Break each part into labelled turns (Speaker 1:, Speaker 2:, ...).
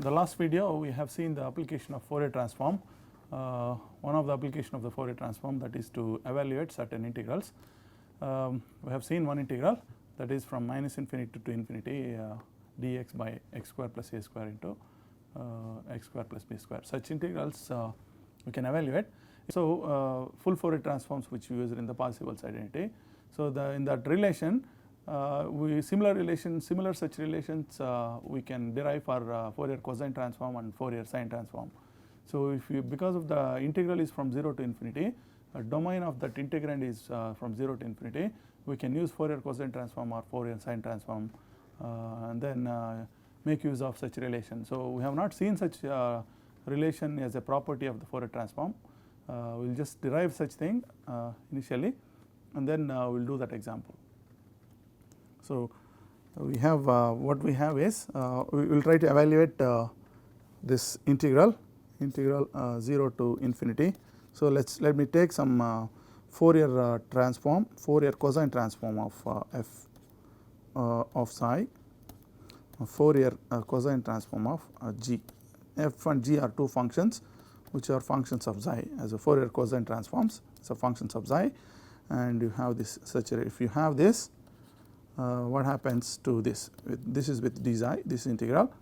Speaker 1: the last video we have seen the application of Fourier transform. One of the application of the Fourier transform, that is to evaluate certain integrals. We have seen one integral, that is from minus infinity to infinity dx by x square plus a square into x square plus b square. Such integrals we can evaluate. So, full Fourier transforms which we use in the Parseval's identity. So, in that relation similar such relations we can derive for Fourier cosine transform and Fourier sine transform. So, if you, because of the integral is from 0 to infinity, the domain of that integrand is from 0 to infinity, we can use Fourier cosine transform or Fourier sine transform and then make use of such relation. So, we have not seen such relation as a property of the Fourier transform. We will just derive such thing initially and then we will do that example. So, we have what we have is we will try to evaluate this integral 0 to infinity. So, let me take some Fourier transform, Fourier cosine transform of f of psi, Fourier cosine transform of g. F and g are two functions which are functions of psi, as a Fourier cosine transforms, so functions of psi, and you have this such a, if you have this, what happens to this? This is with d psi, this integral.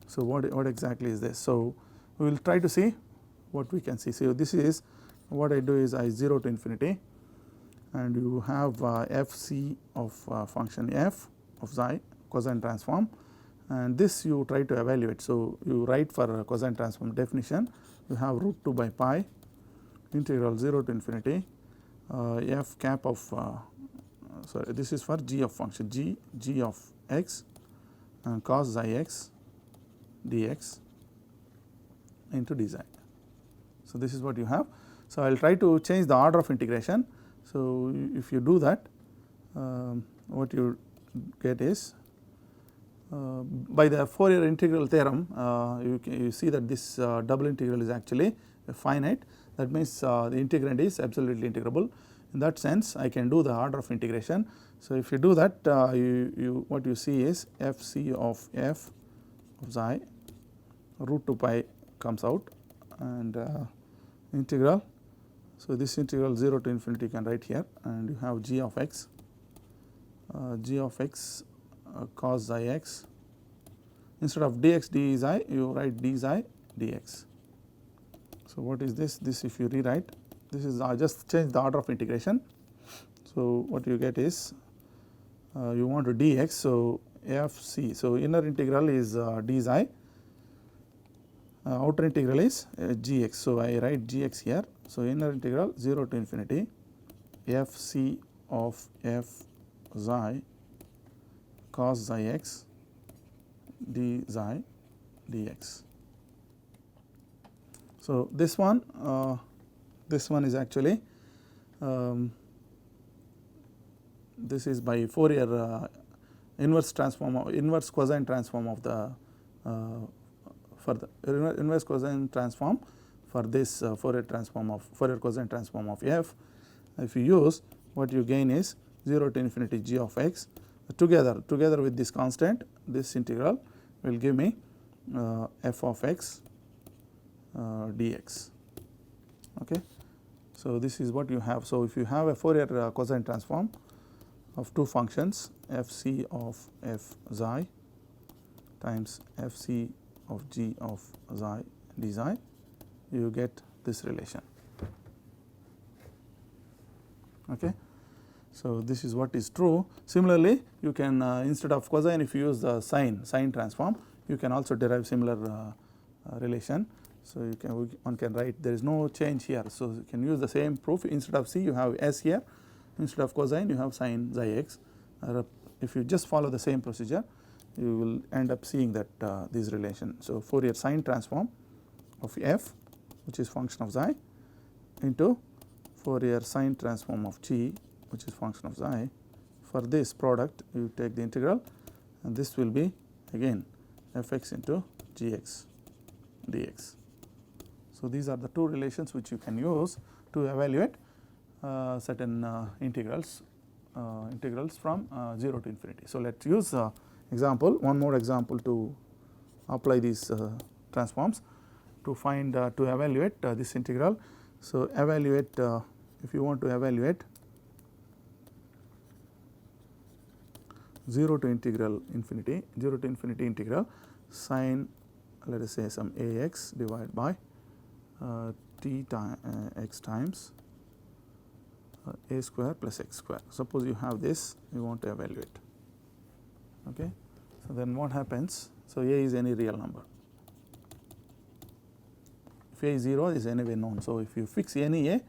Speaker 1: So, what exactly is this? So, we will try to see what we can see. So, this is what I do is I 0 to infinity and you have f c of function f of psi cosine transform, and this you try to evaluate. So, you write for cosine transform definition, you have root 2 by pi integral 0 to infinity f cap of sorry, this is for g of function g of x cos psi x dx into d psi. So, this is what you have. So, I will try to change the order of integration. So, if you do that, what you get is by the Fourier integral theorem, you see that this double integral is actually finite. That means the integrand is absolutely integrable. In that sense, I can do the order of integration. So, if you do that, what you see is f c of f of psi root 2 pi comes out and integral. So, this integral 0 to infinity you can write here, and you have g of x cos psi x, instead of dx d psi you write d psi dx. So, what is this? This if you rewrite, this is just change the order of integration. So, what you get is you want to dx. So, f c. So, inner integral is d psi, outer integral is gx. So, I write gx here. So, inner integral 0 to infinity f c of f psi cos psi x d psi dx. So, this one is actually this is by Fourier inverse cosine transform of the for the inverse cosine transform for this Fourier cosine transform of f. If you use, what you gain is 0 to infinity g of x together with this constant, this integral will give me f of x dx. Okay. So, this is what you have. So, if you have a Fourier cosine transform of two functions f c of f psi times f c of g of psi d psi, you get this relation. Okay. So, this is what is true. Similarly, you can instead of cosine, if you use the sine transform, you can also derive similar relation. So, one can write, there is no change here. So, you can use the same proof. Instead of c you have s here, instead of cosine you have sin psi x. If you just follow the same procedure, you will end up seeing that this relation. So, Fourier sine transform of f, which is function of psi, into Fourier sine transform of g, which is function of psi. For this product you take the integral, and this will be again f x into g x dx. So, these are the two relations which you can use to evaluate certain integrals from 0 to infinity. So, let us use example, one more example to apply these transforms to find to evaluate this integral. So, evaluate if you want to evaluate 0 to infinity integral sin, let us say, some Ax divided by t x times a square plus x square. Suppose you have this, you want to evaluate. Okay. So, then what happens? So, a is any real number. If a is 0, is anyway known. So, if you fix any a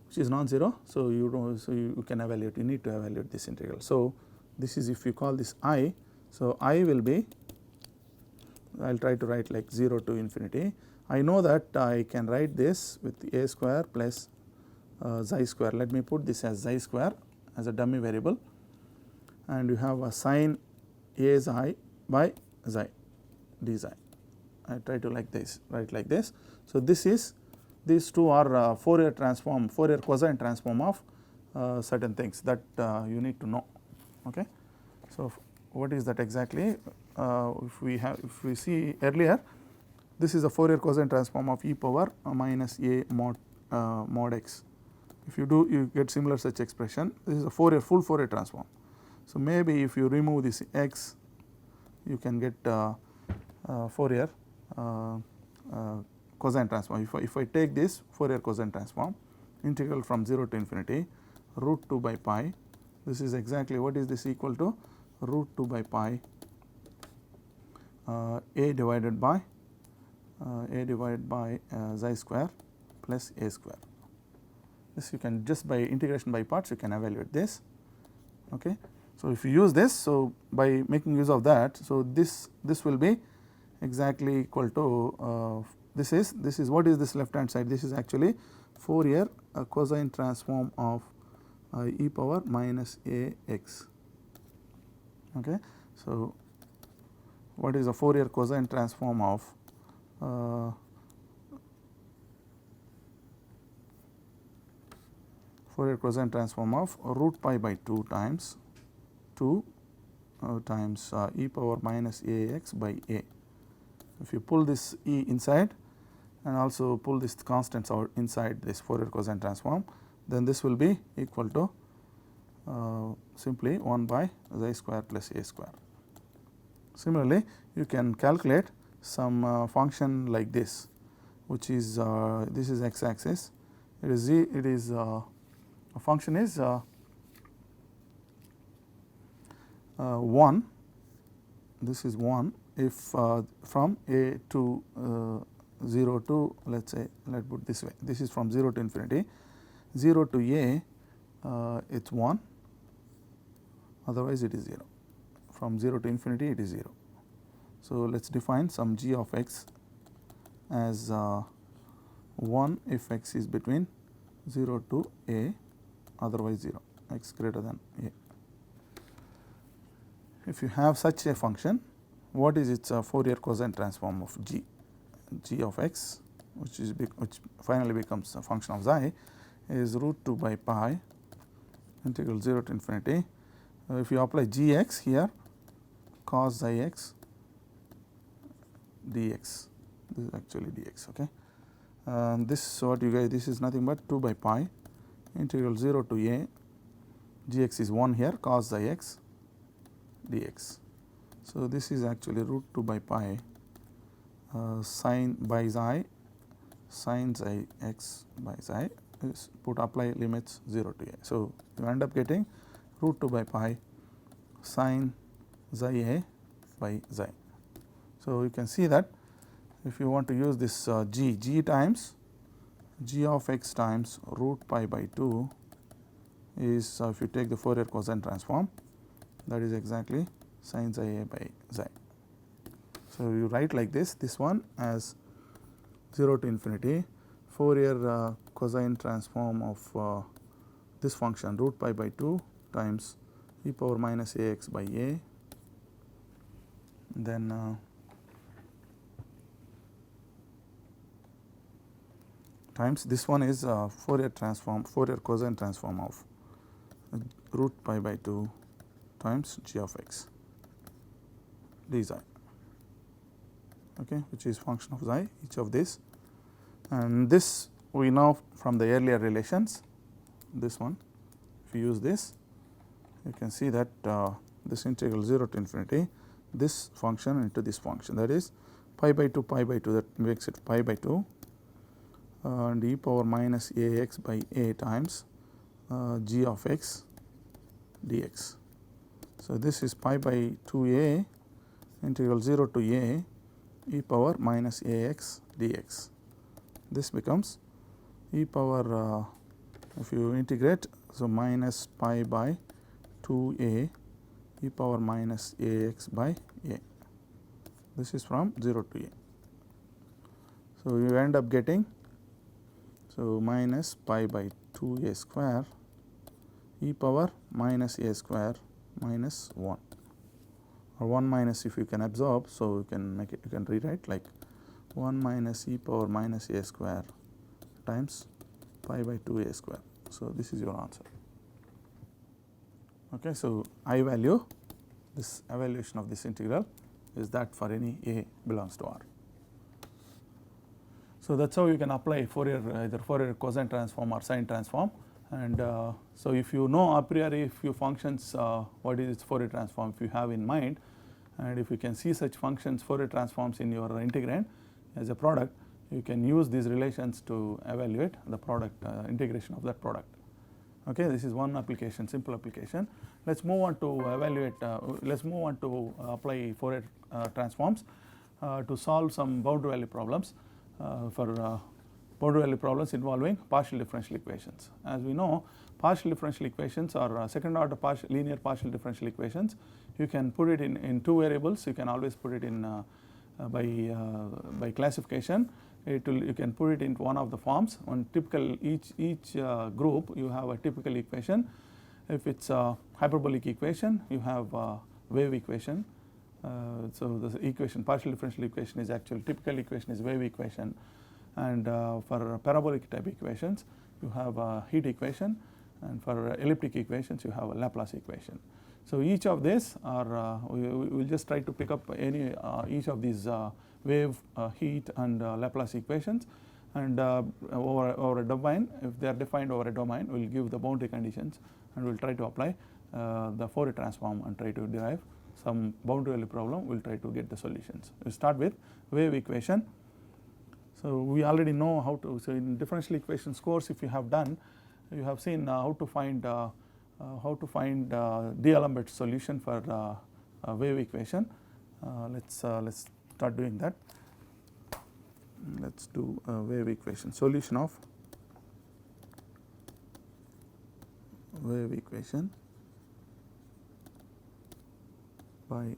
Speaker 1: which is non-zero, so you don't, so you can evaluate, you need to evaluate this integral. So, this is, if you call this I, so I will be, I will try to write like 0 to infinity. I know that I can write this with a square plus xi square. Let me put this as xi square as a dummy variable, and you have a sin a xi by xi d xi. I try to like this, write like this. So, this is, these two are Fourier transform, Fourier cosine transform of certain things that you need to know. Okay. So, what is that exactly? If we see earlier, this is a Fourier cosine transform of e power minus a mod x. If you do, you get similar such expression. This is a full Fourier transform. So, maybe if you remove this x, you can get Fourier cosine transform. If I take this Fourier cosine transform, integral from 0 to infinity root 2 by pi, this is exactly, what is this equal to? Root 2 by pi a divided by xi square plus a square. This you can, just by integration by parts, you can evaluate this. Okay. So, if you use this, so by making use of that, so this will be exactly equal to this is what is this left hand side? This is actually Fourier cosine transform of e power minus a x. Okay. So, what is a Fourier cosine transform of Fourier cosine transform of root pi by 2 times e power minus a x by a. If you pull this e inside and also pull this constants out inside this Fourier cosine transform, then this will be equal to simply 1 by xi square plus a square. Similarly, you can calculate some function like this, which is this is x axis, it is a function is 1, this is 1 if from a to 0 to, let us say, let us put this way, this is from 0 to infinity, 0 to a it is 1, otherwise it is 0, from 0 to infinity it is 0. So, let us define some g of x as 1 if x is between 0 to a, otherwise 0, x greater than a. If you have such a function, what is its Fourier cosine transform of g of x, which finally becomes a function of xi, is root 2 by pi integral 0 to infinity. If you apply gx here, cos xi x dx, this is actually dx. Okay. This what you guys, this is nothing but 2 by pi integral 0 to a, gx is 1 here, cos xi x dx. So, this is actually root 2 by pi sin by xi sin xi x by xi, put apply limits 0 to a. So, you end up getting root 2 by pi sin xi a by xi. So, you can see that if you want to use this g times g of x times root pi by 2 is if you take the Fourier cosine transform, that is exactly sin xi a by xi. So, you write like this one as 0 to infinity Fourier cosine transform of this function root pi by 2 times e power minus a x by a, then times this one is Fourier cosine transform of root pi by 2 times g of x d xi. okay, which is function of xi, each of this, and this we know from the earlier relations. This one, if you use this, you can see that this integral 0 to infinity this function into this function, that is pi by 2 that makes it pi by 2 and e power minus a x by a times g of x dx. So, this is pi by 2a integral 0 to a e power minus a x dx. This becomes e power if you integrate, so minus pi by 2a e power minus a x by a. This is from 0 to a. So, you end up getting, so minus pi by 2a square e power minus a square minus 1, or 1 minus if you can absorb. So, you can make it, you can rewrite like 1 minus e power minus a square times pi by 2a square. So, this is your answer. Okay, so, I value, this evaluation of this integral is that for any a belongs to R. So, that is how you can apply Fourier, either Fourier cosine transform or sine transform. And so, if you know a priori few functions what is its Fourier transform, if you have in mind, and if you can see such functions Fourier transforms in your integrand as a product, you can use these relations to evaluate the product integration of that product. Okay, this is one application, simple application. Let us move on to evaluate, let us move on to apply Fourier transforms to solve some boundary value problems for boundary value problems involving partial differential equations. As we know, partial differential equations are second order linear partial differential equations. You can put it in two variables, you can always put it in by classification. You can put it into one of the forms. On typical each group you have a typical equation. If it is a hyperbolic equation, you have a wave equation. So, the equation partial differential equation is actually typical equation is wave equation, and for parabolic type equations you have a heat equation, and for elliptic equations you have a Laplace equation. So, each of these are we will just try to pick up any each of these wave, heat and Laplace equations, and over a domain, if they are defined over a domain, we will give the boundary conditions and we will try to apply the Fourier transform and try to derive some boundary value problem. We will try to get the solutions. We will start with wave equation. So, we already know how to, so in differential equations course, if you have done, you have seen how to find D'Alembert solution for wave equation. Let's start doing that. Let's do wave equation, solution of wave equation by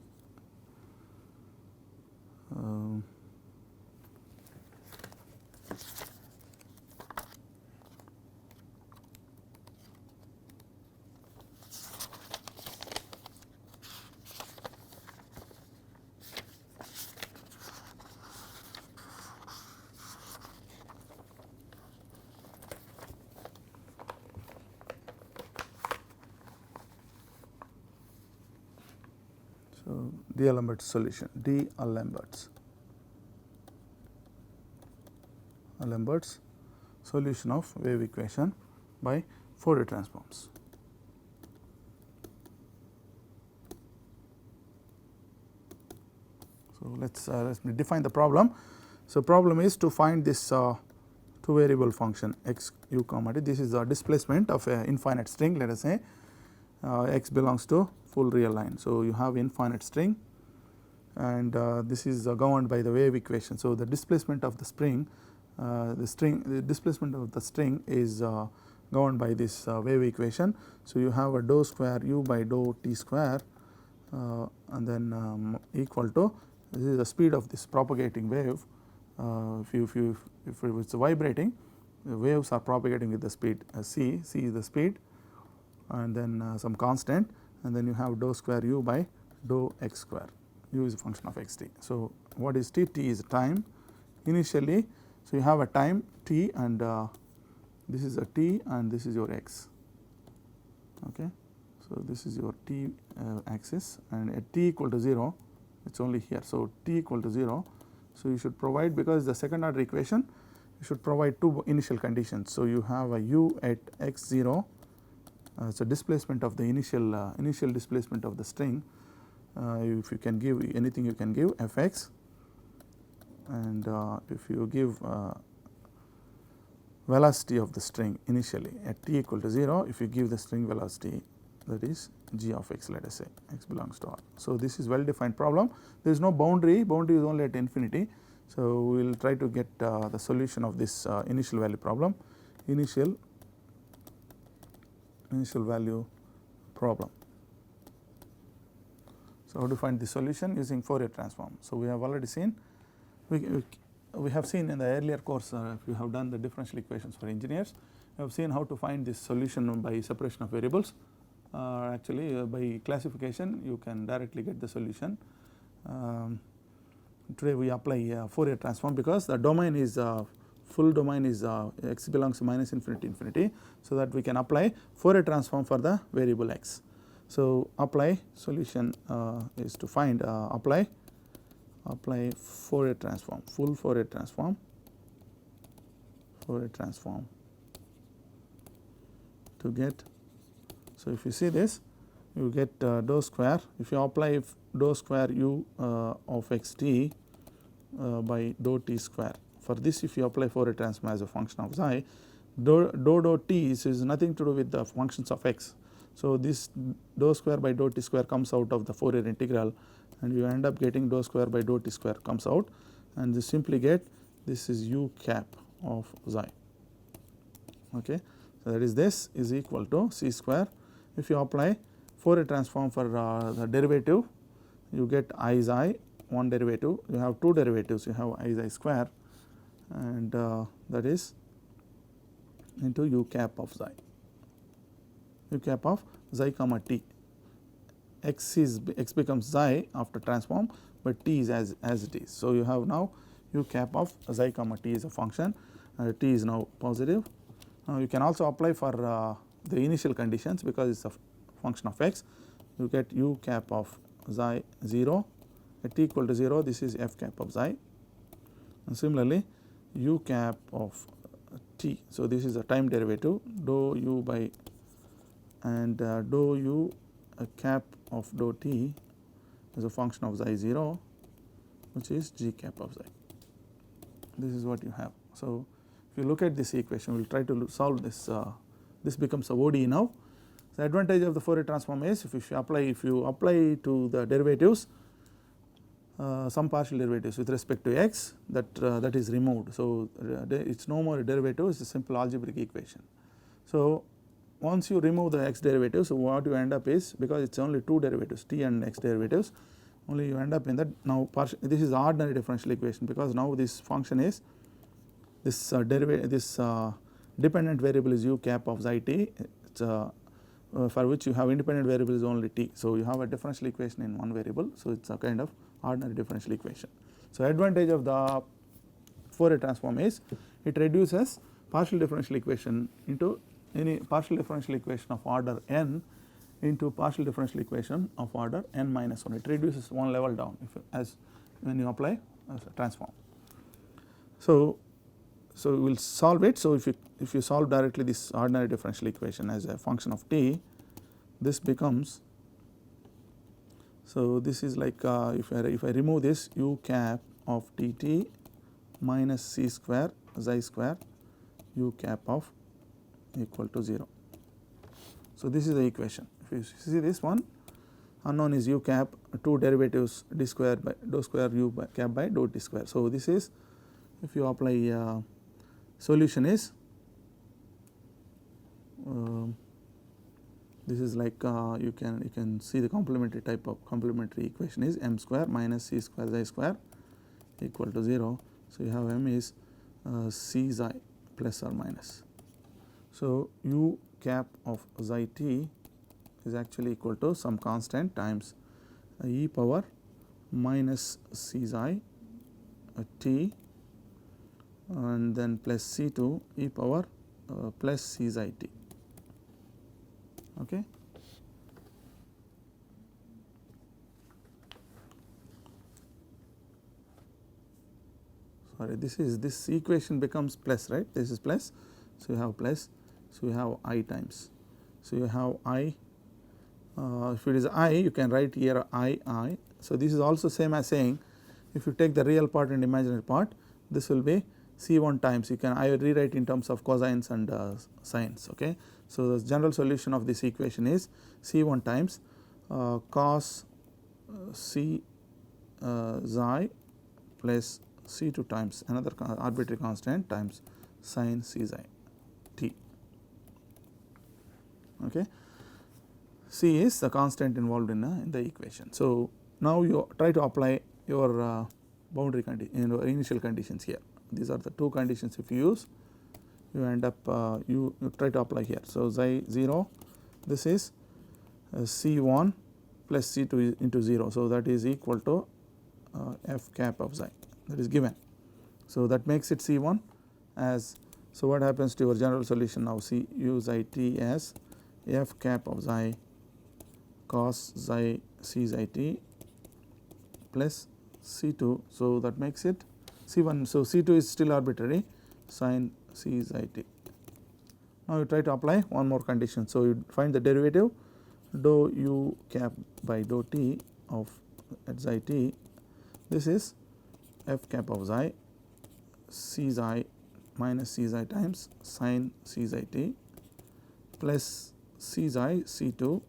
Speaker 1: D'Alembert's solution, D'Alembert's solution of wave equation by Fourier transforms. So, let us define the problem. So, problem is to find this two variable function x u comma t. This is the displacement of an infinite string. Let us say x belongs to full real line. So, you have infinite string, and this is governed by the wave equation. So, the displacement of the spring, the displacement of the string is governed by this wave equation. So, you have a dou square u by dou t square and then equal to, this is the speed of this propagating wave. If it is vibrating, the waves are propagating with the speed c is the speed, and then some constant, and then you have dou square u by dou x square. U is a function of xt. So, what is t? T is time initially. So, you have a time t, and this is a t and this is your x. Okay. So, this is your t axis, and at t equal to 0, it is only here. So, t equal to 0. So, you should provide, because the second order equation, you should provide two initial conditions. So, you have a u at x 0, so displacement of the initial displacement of the string. If you can give anything, you can give f x, and if you give velocity of the string initially at t equal to 0, if you give the string velocity, that is g of x, let us say x belongs to R. So, this is well defined problem. There is no boundary is only at infinity. So, we will try to get the solution of this initial value problem, initial value problem. So, how to find the solution using Fourier transform. So, we have already seen, we have seen in the earlier course, if you have done the differential equations for engineers, we have seen how to find this solution by separation of variables. Actually by classification you can directly get the solution. Today we apply Fourier transform, because the domain is full domain is x belongs to minus infinity infinity. So, that we can apply Fourier transform for the variable x. So, apply solution is to find apply Fourier transform, full Fourier transform to get. So, if you see this, you get dou square. If you apply dou square u of x t by dou t square. For this, if you apply Fourier transform as a function of xi, dou t is nothing to do with the functions of x. So, this dou square by dou t square comes out of the Fourier integral, and you end up getting dou square by dou t square comes out, and you simply get this is u cap of xi. Okay. So, that is this is equal to c square. If you apply Fourier transform for the derivative, you get I xi, one derivative, you have two derivatives, you have I xi square, and that is into u cap of xi comma t. X becomes xi after transform, but t is as it is. So, you have now u cap of xi comma t is a function, t is now positive. Now, you can also apply for the initial conditions, because it is a function of x. You get u cap of xi 0 at t equal to 0, this is f cap of xi, and similarly u cap of t. So, this is a time derivative, dou u by, and dou u cap of dou t is a function of xi 0, which is g cap of xi. This is what you have. So, if you look at this equation, we will try to solve this. This becomes a ODE now. The advantage of the Fourier transform is, if you apply to the derivatives some partial derivatives with respect to x, that is removed. So, it is no more a derivative, it is a simple algebraic equation. So, once you remove the x derivatives, so what you end up is, because it is only two derivatives, t and x derivatives, only you end up in that. Now, this is ordinary differential equation, because now this function is this dependent variable is u cap of xi t, for which you have independent variable is only t. So, you have a differential equation in one variable. So, it is a kind of ordinary differential equation. So, advantage of the Fourier transform is it reduces partial differential equation into any partial differential equation of order n into partial differential equation of order n minus 1. It reduces one level down when you apply as a transform. So, we will solve it. So, if you solve directly this ordinary differential equation as a function of t, this becomes, so this is like if I remove this u cap of dt minus c square xi square u cap of equal to 0. So, this is the equation. If you see this one, unknown is u cap, two derivatives d square by dou square u cap by dou t square. So, this is, if you apply solution is this is like you can see the complementary type of complementary equation is m square minus c square xi square equal to 0. So, you have m is c xi plus or minus. So, u cap of xi t is actually equal to some constant times e power minus c xi t and then plus c2 e power plus c xi t. Okay. sorry, this equation becomes plus, right, this is plus. So, you have plus, so you have I times. So, you have I, if it is I you can write here I. So, this is also same as saying if you take the real part and imaginary part, this will be C1 times, you can I rewrite in terms of cosines and sines. Okay. So, the general solution of this equation is C1 times cos C xi plus C2 times another arbitrary constant times sin C xi t. Okay. C is the constant involved in the equation. So, now you try to apply your boundary condition, initial conditions here. These are the two conditions. If you use, you end up you try to apply here. So, xi 0, this is C1 plus C2 into 0. So, that is equal to f cap of xi, that is given. So, that makes it C1 as, so what happens to your general solution now, C u xi t as f cap of xi cos xi C xi t plus C2. So, that makes it C1. So, C2 is still arbitrary sin C xi t. Now, you try to apply one more condition. So, you find the derivative dou u cap by dou t of at xi t, this is f cap of xi C xi minus C xi times sin C xi t plus C xi C2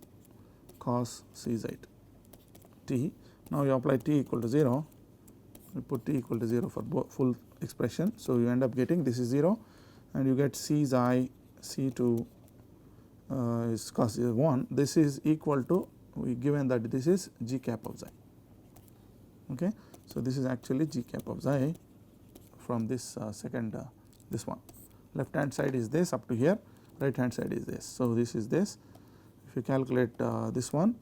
Speaker 1: cos C xi t. Now, you apply t equal to 0, you put t equal to 0 for full expression. So, you end up getting this is 0 and you get C xi C2 is cos 1, this is equal to, we given that this is g cap of xi. Okay. So, this is actually g cap of xi from this second this one, left hand side is this up to here, right hand side is this. So, this is this, if you calculate this one,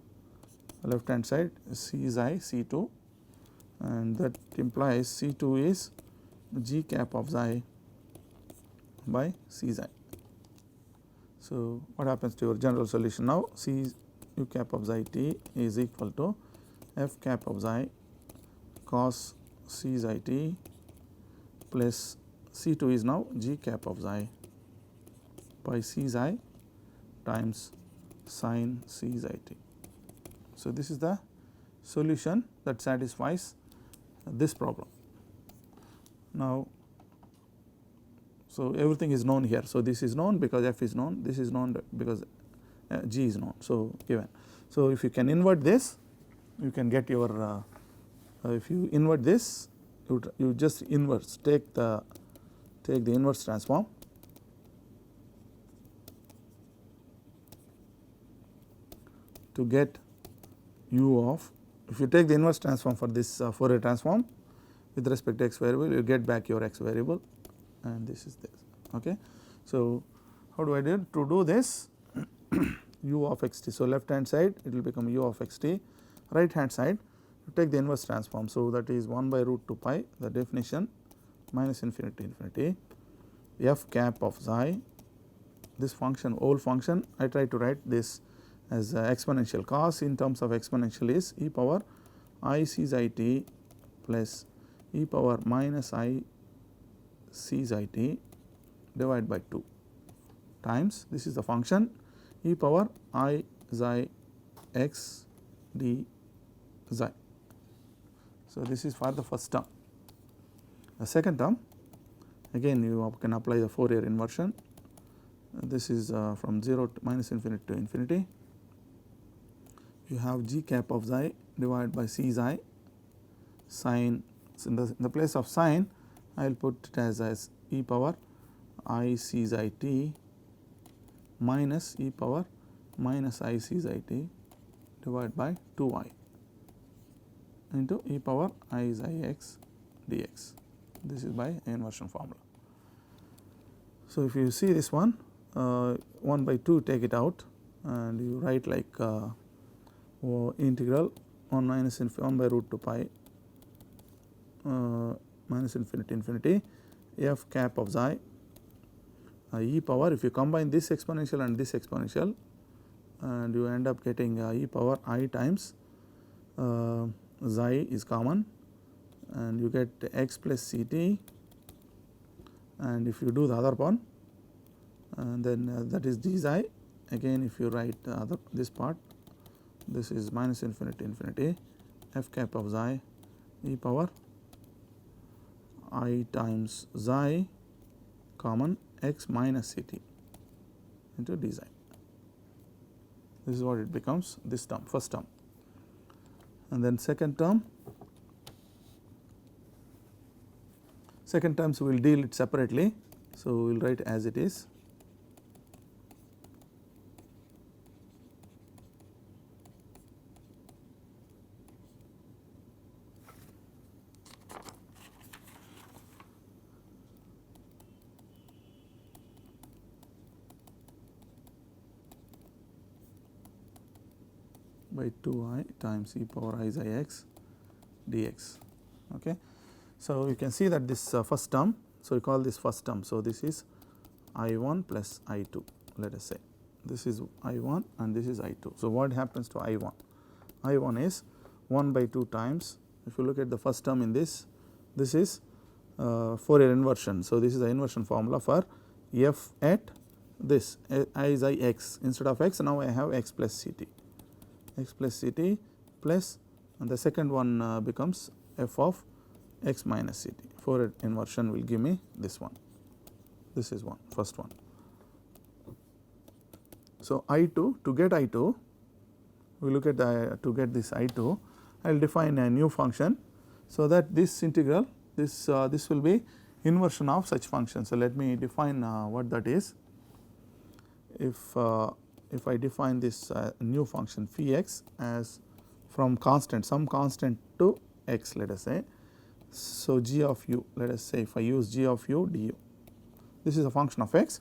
Speaker 1: left hand side C xi C2, and that implies C2 is g cap of xi by C xi. So, what happens to your general solution now, C u cap of xi t is equal to f cap of xi cos C xi t plus C2 is now g cap of xi by C xi times sin C xi t. So, this is the solution that satisfies this problem. Now, so everything is known here. So, this is known because f is known, this is known because g is known. So, given. So, if you can invert this, you can get your if you invert this, you just inverse, take the inverse transform, to get u of, if you take the inverse transform for this Fourier transform with respect to x variable, you get back your x variable, and this is this. Okay. So, how do I do to do this? U of x t. So, left hand side it will become u of x t, right hand side you take the inverse transform. So, that is 1 by root 2 pi, the definition minus infinity to infinity f cap of xi, this function whole function I try to write this as exponential. Cos in terms of exponential is e power I C xi t plus e power minus I C xi t divided by 2 times, this is the function e power I xi x d xi. So, this is for the first term. The second term, again you can apply the Fourier inversion. This is from 0 to minus infinity to infinity. You have g cap of xi divided by C xi sin, so in the place of sin I will put it as e power I C xi t minus e power minus I C xi t divided by 2i into e power I xi x dx. This is by inversion formula. So, if you see this one 1 by 2 take it out and you write like integral 1 minus 1 by root 2 pi minus infinity infinity f cap of xi e power, if you combine this exponential and this exponential, and you end up getting e power I times xi is common and you get x plus C t and if you do the other one, and then that is d xi. Again if you write this part, this is minus infinity infinity f cap of xi e power I times xi common x minus ct into d xi. This is what it becomes, this term, first term. And then second terms we will deal it separately. So, we will write as it is. By 2I times e power I xi x dx. Okay. So, you can see that this first term, so we call this first term. So, this is I1 plus I2, let us say this is I1 and this is I2. So, what happens to I1? I1 is 1 by 2 times, if you look at the first term in this is Fourier inversion. So, this is the inversion formula for f at this I xi x, instead of x now I have x plus ct plus, and the second one becomes f of x minus ct. Fourier inversion will give me this one, this is one, first one. So, I2, to get I2, we look at the, to get this I2, I will define a new function. So, that this integral, this will be inversion of such function. So, let me define what that is. If I define this new function phi x as from constant, some constant to x, let us say. So, g of u, let us say if I use g of u du, this is a function of x.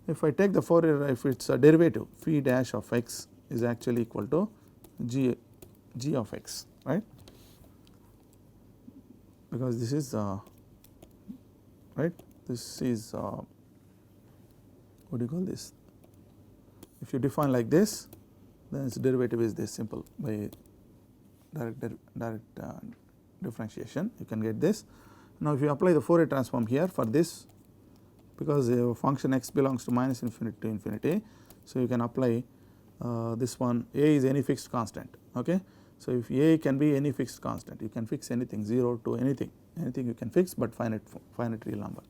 Speaker 1: If I take the Fourier, if it is a derivative, phi dash of x is actually equal to g of x, right, because this is right, this is what do you call this? If you define like this, then its derivative is this simple, by direct differentiation you can get this. Now, if you apply the Fourier transform here for this, because function x belongs to minus infinity to infinity, so you can apply this one, a is any fixed constant. Okay. So, if a can be any fixed constant, you can fix anything 0 to anything you can fix, but finite real number.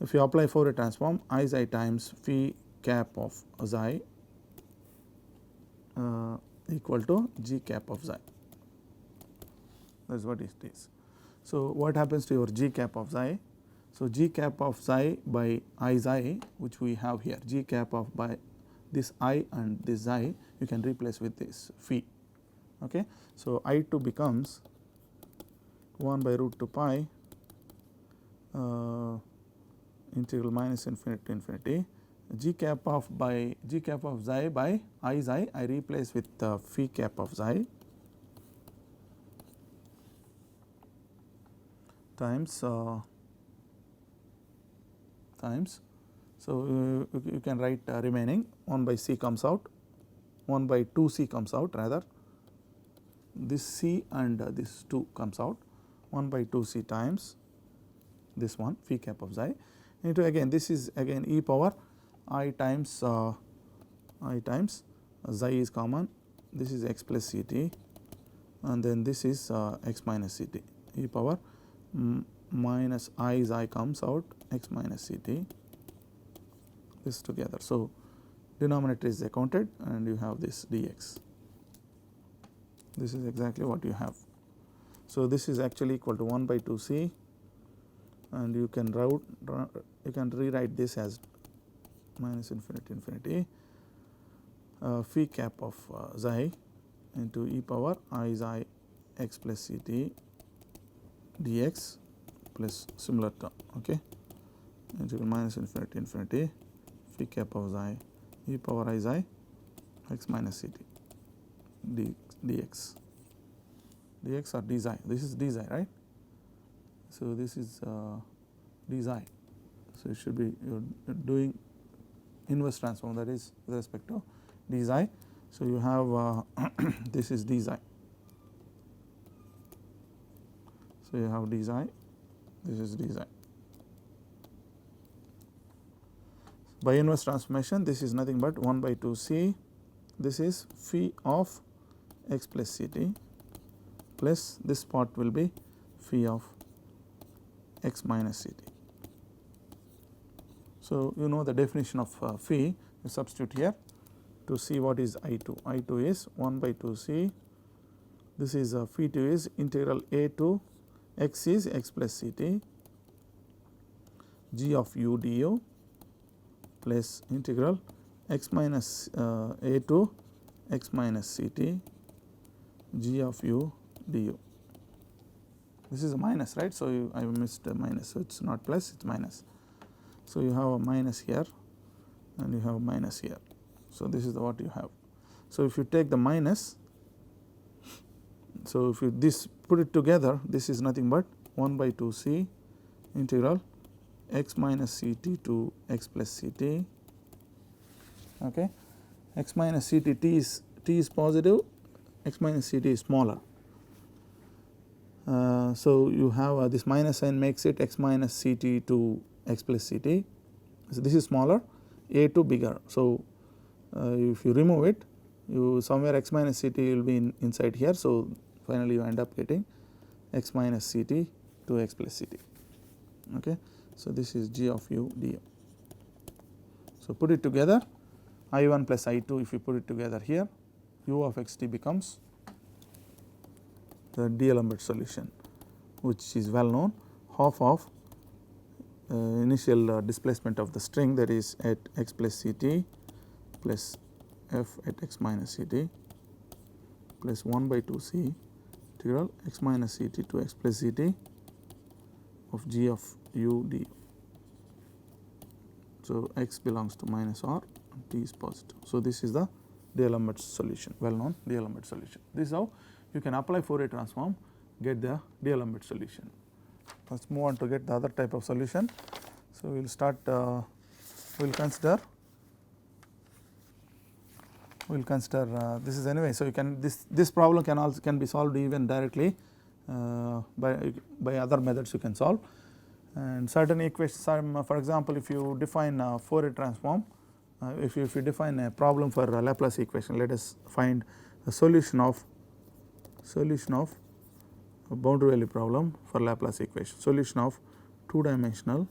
Speaker 1: If you apply Fourier transform, I xi times phi cap of xi equal to g cap of xi, that is what it is. So, what happens to your g cap of xi? So, g cap of xi by I xi, which we have here, g cap of by this I and this xi, you can replace with this phi. Okay. So, I2 becomes 1 by root 2 pi integral minus infinity to infinity g cap of xi by I xi, I replace with phi cap of xi times so you can write remaining 1 by c comes out, 1 by 2 c comes out, rather this c and this 2 comes out, 1 by 2 c times this one phi cap of xi into, again this is again e power I times xi is common, this is x plus ct, and then this is x minus ct, e power minus I xi comes out x minus ct, this together. So, denominator is accounted and you have this dx, this is exactly what you have. So, this is actually equal to 1 by 2 c, and you can rewrite this as minus infinity infinity phi cap of xi into e power I xi x plus ct dx plus similar term, okay, integral minus infinity infinity phi cap of xi e power I xi x minus ct dx or d xi, this is d xi, right. So, this is d xi. So, it should be you are doing inverse transform, that is with respect to d xi. So, you have this is d xi. So, you have d xi, this is d xi. by inverse transformation this is nothing but 1 by 2 c, this is phi of x plus c t plus this part will be phi of x minus c t. So, you know the definition of phi, you substitute here to see what is I2. I2 is 1 by 2 c, this is phi 2 is integral a to x is x plus c t g of u du plus integral x minus a to x minus c t g of u du. This is a minus, right. So, I missed a minus, so it is not plus, it is minus. So, you have a minus here and you have a minus here. So, this is what you have. So, if you take the minus, so if you this put it together, this is nothing but 1 by 2 c integral x minus c t to x plus c t, okay. X minus c t, t is positive, x minus c t is smaller. So, you have this minus sign makes it x minus c t to x plus c t. So, this is smaller, a to bigger. So, if you remove it, you somewhere x minus c t will be inside here. So, finally, you end up getting x minus c t to x plus c t. Okay. So, this is g of u du. So, put it together, I1 plus I2, if you put it together here, u of x t becomes the D'Alembert solution, which is well known, half of initial displacement of the string, that is at x plus c t plus f at x minus c t plus 1 by 2 c integral x minus c t to x plus c t of g of u du. So, x belongs to minus r and t is positive. So, this is the D'Alembert solution, well known D'Alembert solution. This is how you can apply Fourier transform, get the D'Alembert solution. Let us move on to get the other type of solution. So, we will start, we will consider this is anyway. So, you can this problem can be solved even directly by other methods you can solve, and certain equations, for example, if you define Fourier transform, if you define a problem for a Laplace equation, let us find a solution of a boundary value problem for Laplace equation, solution of 2-dimensional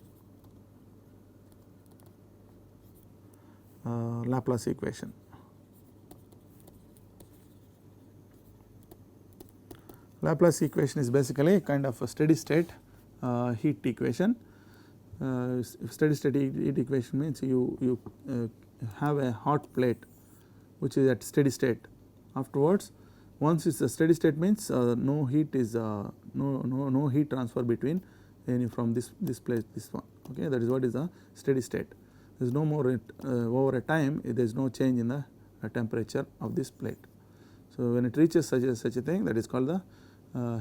Speaker 1: Laplace equation. Laplace equation is basically a kind of a steady state heat equation. Steady state heat equation means you have a hot plate which is at steady state. Afterwards, once it is a steady state means no heat is no heat transfer between any from this place this one, okay. That is what is a steady state. There is no more over a time there is no change in the temperature of this plate. So, when it reaches such a thing, that is called the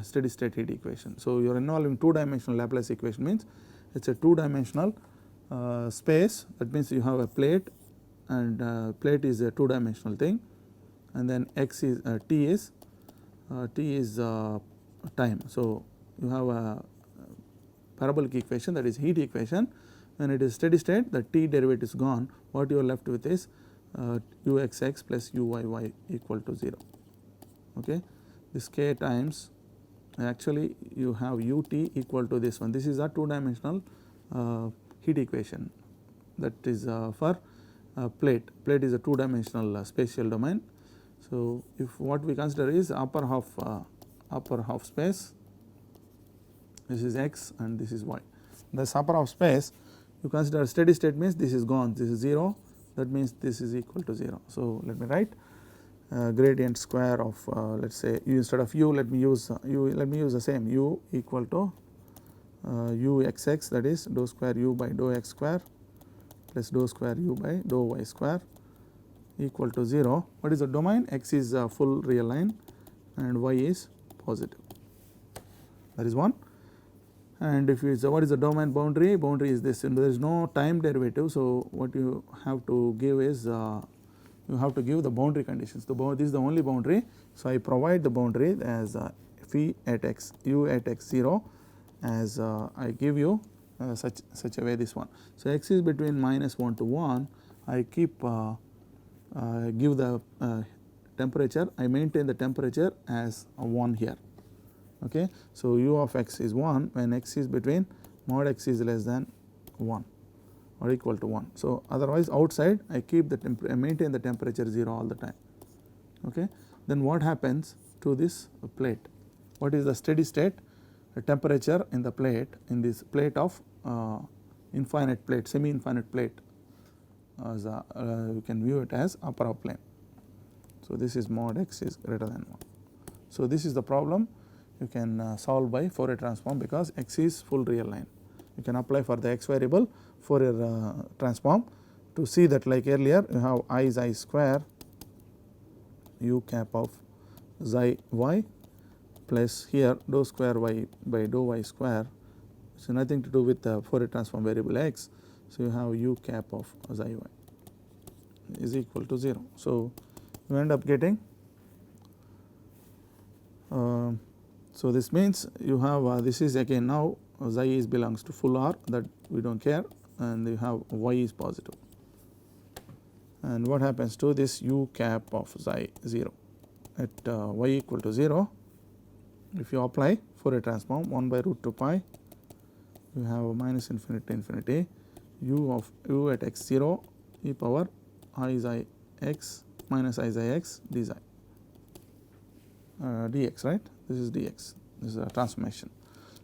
Speaker 1: steady state heat equation. So, you are involving 2-dimensional Laplace equation means it is a 2-dimensional space, that means you have a plate and plate is a 2-dimensional thing, and then x is t is time. So, you have a parabolic equation, that is heat equation. When it is steady state, the t derivative is gone, what you are left with is uxx plus uyy equal to 0, okay. This k times, actually you have ut equal to this one, this is a 2-dimensional heat equation, that is for plate is a 2-dimensional spatial domain. So, if what we consider is upper half space, this is x and this is y. This upper half space, you consider steady state means this is gone, this is 0, that means this is equal to 0. So, let me write gradient square of let us say instead of u, let me use the same u equal to uxx, that is dou square u by dou x square plus dou square u by dou y square equal to 0. What is the domain? X is a full real line and y is positive, that is one. And if you what is the domain boundary? Boundary is this, and there is no time derivative. So, what you have to give is you have to give the boundary conditions. This is the only boundary. So, I provide the boundary as phi at x, u at x 0, as I give you such a way this one. So, x is between -1 to 1, I keep give the temperature, I maintain the temperature as 1 here. Okay. So, u of x is 1 when x is between mod x is less than 1 or equal to 1. So, otherwise outside I keep the I maintain the temperature 0 all the time. Okay. Then what happens to this plate? What is the steady state temperature in the plate, in this plate of infinite plate, semi infinite plate, as you can view it as upper half plane. So, this is mod x is greater than 1. So, this is the problem you can solve by Fourier transform, because x is full real line. You can apply for the x variable Fourier transform to see that, like earlier you have I xi square u cap of xi y plus here dou square y by dou y square. So, nothing to do with the Fourier transform variable x. So, you have u cap of xi y is equal to 0. So, you end up getting so this means you have this is again now xi is belongs to full R, that we do not care, and you have y is positive. And what happens to this u cap of xi 0 at y equal to 0? If you apply Fourier transform 1 by root 2 pi, you have minus infinity to infinity u at x 0 e power I xi x minus I xi x dxi dx, right. This is dx, this is a transformation.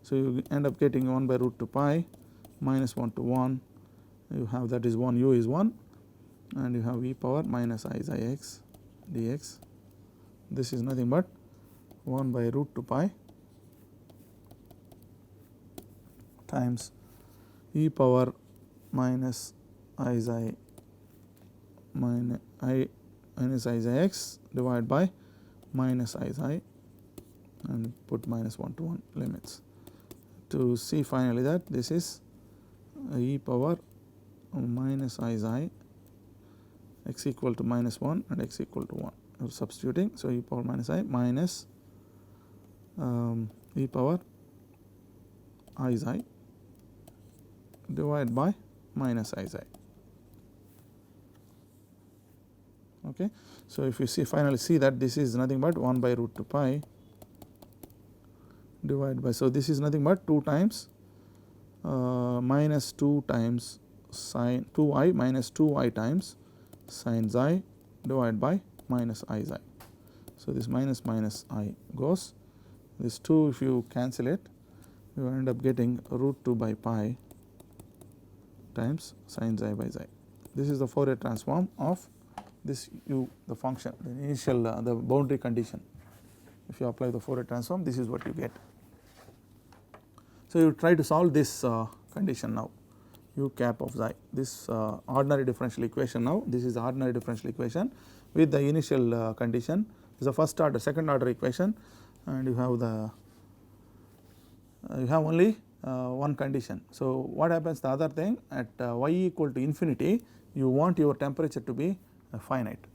Speaker 1: So, you end up getting 1 by root 2 pi minus 1 to 1, you have that is 1, u is 1, and you have e power minus I xi x dx. This is nothing but 1 by root 2 pi times e power minus I xi minus I xi x divided by minus I xi, and put minus 1 to 1 limits to see finally that this is e power minus I xi x equal to minus 1 and x equal to 1. You are substituting. So, e power minus I minus e power I xi divided by minus I xi. Okay. So, if you see finally see that this is nothing but 1 by root 2 pi divided by, so this is nothing but 2 times minus 2 times sin 2I minus 2I times sin xi divided by minus I xi. So, this minus minus I goes, this 2 if you cancel it, you end up getting root 2 by pi times sin xi by xi. This is the Fourier transform of this u, the function, the initial the boundary condition. If you apply the Fourier transform, this is what you get. So, you try to solve this condition now, u cap of xi, this ordinary differential equation now, this is the ordinary differential equation with the initial condition is the first order, second order equation, and you have the you have only one condition. So, what happens the other thing at y equal to infinity, you want your temperature to be finite,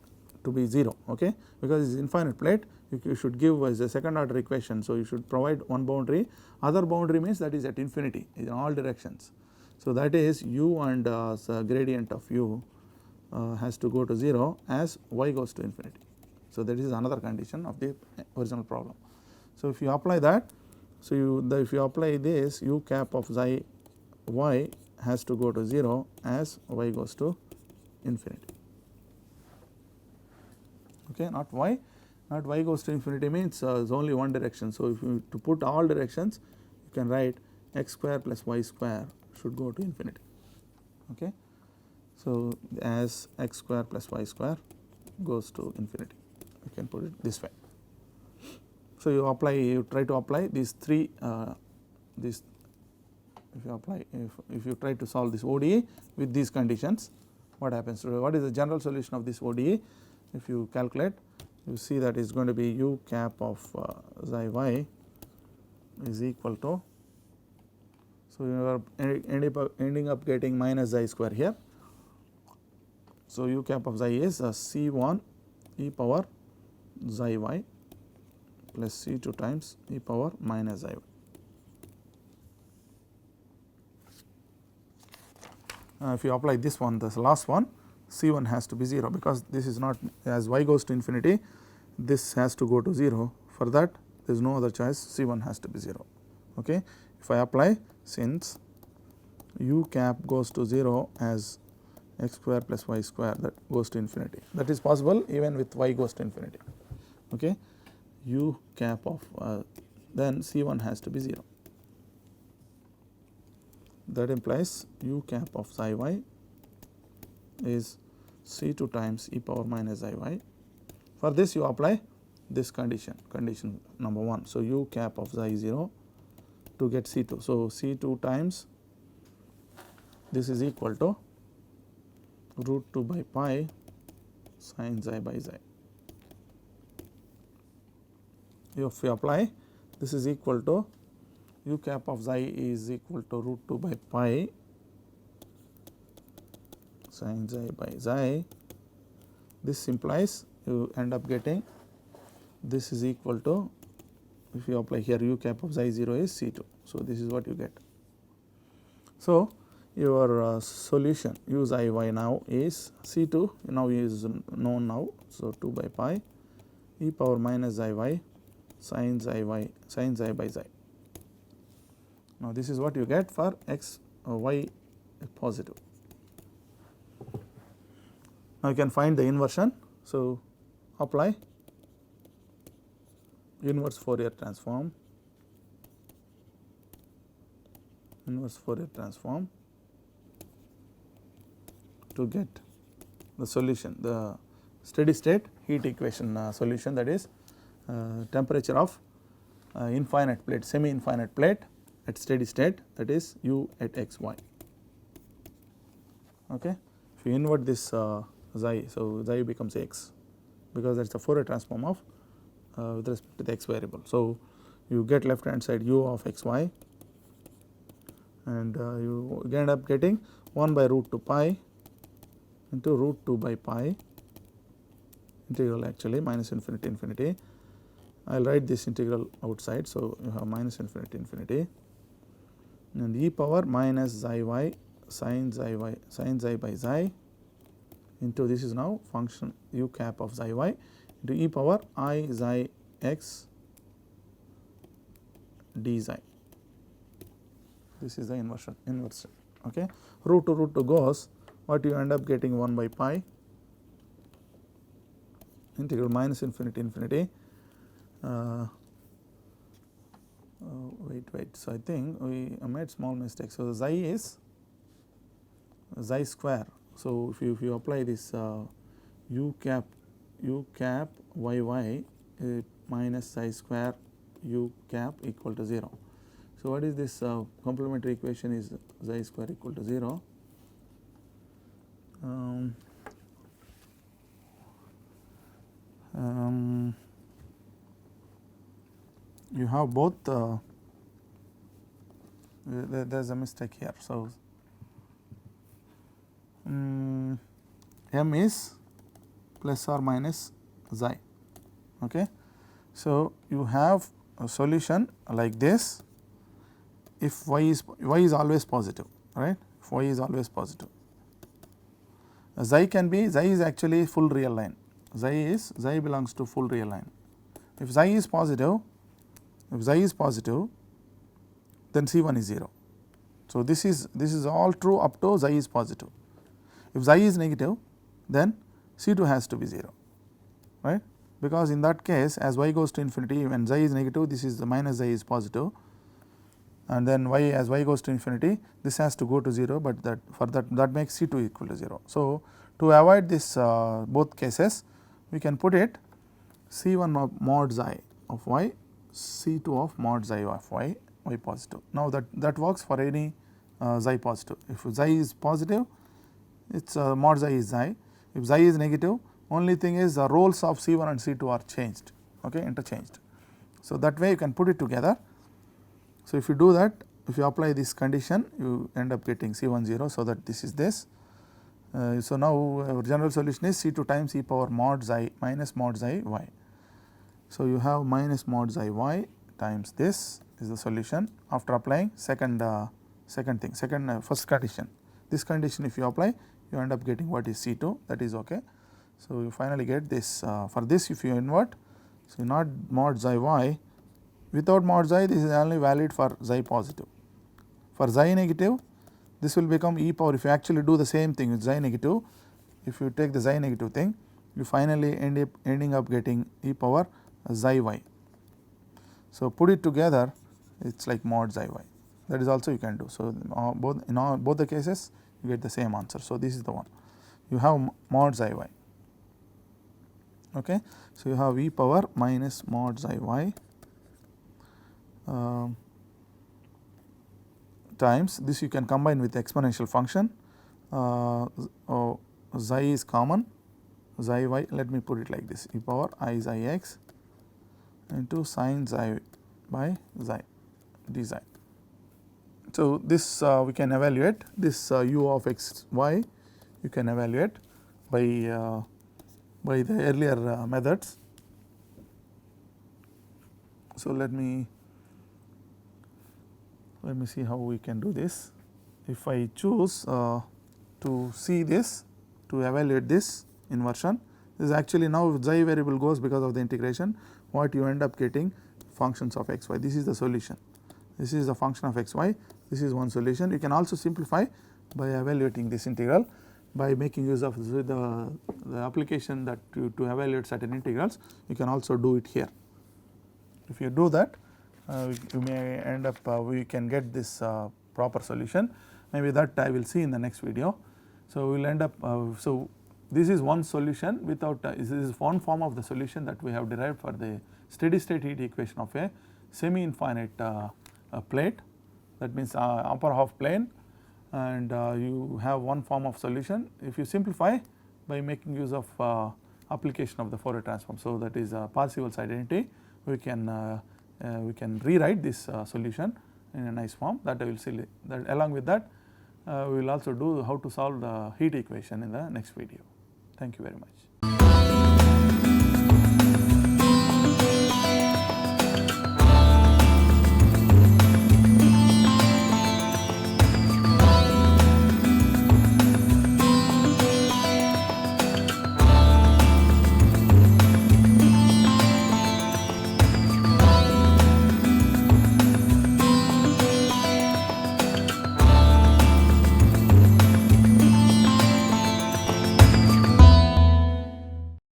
Speaker 1: to be 0, okay, because it is infinite plate, you should give as a second order equation. So, you should provide one boundary, other boundary means that is at infinity in all directions. So, that is u and the gradient of u has to go to 0 as y goes to infinity. So, that is another condition of the original problem. So, if you apply that, so if you apply this, u cap of xi y has to go to 0 as y goes to infinity. Okay, not y goes to infinity means is only one direction. So, if you to put all directions, you can write x square plus y square should go to infinity. Okay. So, as x square plus y square goes to infinity, you can put it this way. So, you try to apply these three if you apply, if you try to solve this ODE with these conditions, what happens? So, what is the general solution of this ODE? If you calculate, you see that it is going to be u cap of xi y is equal to, so you are ending up getting minus xi square here. So, u cap of xi is c1 e power xi y plus c2 times e power minus xi y. if you apply this one, this last one, C1 has to be 0, because this is not, as y goes to infinity, this has to go to 0. For that there is no other choice, C1 has to be 0. Okay. If I apply, since u cap goes to 0 as x square plus y square, that goes to infinity, that is possible even with y goes to infinity. Okay. U cap of then C1 has to be 0. That implies u cap of psi y is C2 times e power minus I y. For this you apply this condition number 1. So, u cap of xi 0 to get C2. So, C2 times this is equal to root 2 by pi sin xi by xi. If we apply, this is equal to u cap of xi is equal to root 2 by pi sin xi by xi. This implies you end up getting this is equal to, if you apply here, u cap of xi 0 is C2. So, this is what you get. So, your solution u xi y now is C2 now is known now. So, 2 by pi e power minus xi y sin xi by xi. Now, this is what you get for x y positive. Now, you can find the inversion. So, apply inverse Fourier transform, to get the solution, the steady state heat equation solution, that is temperature of infinite plate, semi infinite plate at steady state, that is u at x y. Okay. If you invert this xi, so xi becomes x, because that is the Fourier transform of with respect to the x variable. So, you get left hand side u of x y, and you end up getting 1 by root 2 pi into root 2 by pi integral, actually minus infinity infinity. I will write this integral outside. So, you have minus infinity infinity and e power minus xi y sin xi by xi into, this is now function u cap of xi y into e power I xi x d xi. This is the inversion. Okay. Root to root 2 goes, what you end up getting 1 by pi integral minus infinity infinity. Wait. So, I think we made small mistake. So, xi is xi square. So, if you apply this u cap y y minus xi square u cap equal to 0. So, what is this complementary equation is xi square equal to 0. You have both, there is a mistake here. So, m is plus or minus xi. Okay. So, you have a solution like this if y is always positive, right, if y is always positive. Xi is actually full real line, xi belongs to full real line. If xi is positive, then C1 is 0. So, this is all true up to xi is positive. If xi is negative, then C2 has to be 0, right, because in that case, as y goes to infinity, when xi is negative, this is the minus xi is positive, and then y, as y goes to infinity, this has to go to 0, but that makes C2 equal to 0. So, to avoid this both cases, we can put it C1 of mod xi of y, C2 of mod xi of y positive. Now, that works for any xi positive. If xi is positive, its mod xi is xi. If xi is negative, only thing is the roles of C1 and C2 are changed, okay, interchanged. So, that way you can put it together. So, if you do that, if you apply this condition, you end up getting C1 0. So, that this is this. So, now our general solution is C2 times e power mod xi minus mod xi y. So, you have minus mod xi y times this is the solution after applying first condition. this condition if you apply, you end up getting what is C2, that is okay. So, you finally get this for this if you invert, so not mod xi y, without mod xi this is only valid for xi positive. For xi negative this will become e power, if you actually do the same thing with xi negative, if you take the xi negative thing, you finally ending up getting e power xi y. So, put it together it is like mod xi y, that is also you can do. So, both the cases you get the same answer. So, this is the one, you have mod xi y. Okay. So, you have e power minus mod xi y times this, you can combine with the exponential function, xi is common, xi y, let me put it like this, e power I xi x into sin xi by xi d xi. So, this we can evaluate this u of x y, you can evaluate by the earlier methods. So, let me see how we can do this. If I choose to see this, to evaluate this inversion, this is actually now xi variable goes because of the integration, what you end up getting functions of x y, this is the solution, this is the function of x y, this is one solution. You can also simplify by evaluating this integral, by making use of the application that to evaluate certain integrals, you can also do it here. If you do that, you may end up we can get this proper solution, maybe that I will see in the next video. So, we will end up so this is one solution without this is one form of the solution that we have derived for the steady state heat equation of a semi infinite plate, that means upper half plane, and you have one form of solution. If you simplify by making use of application of the Fourier transform, so that is Parseval's identity, we can rewrite this solution in a nice form, that I will see that. Along with that we will also do how to solve the heat equation in the next video. Thank you very much.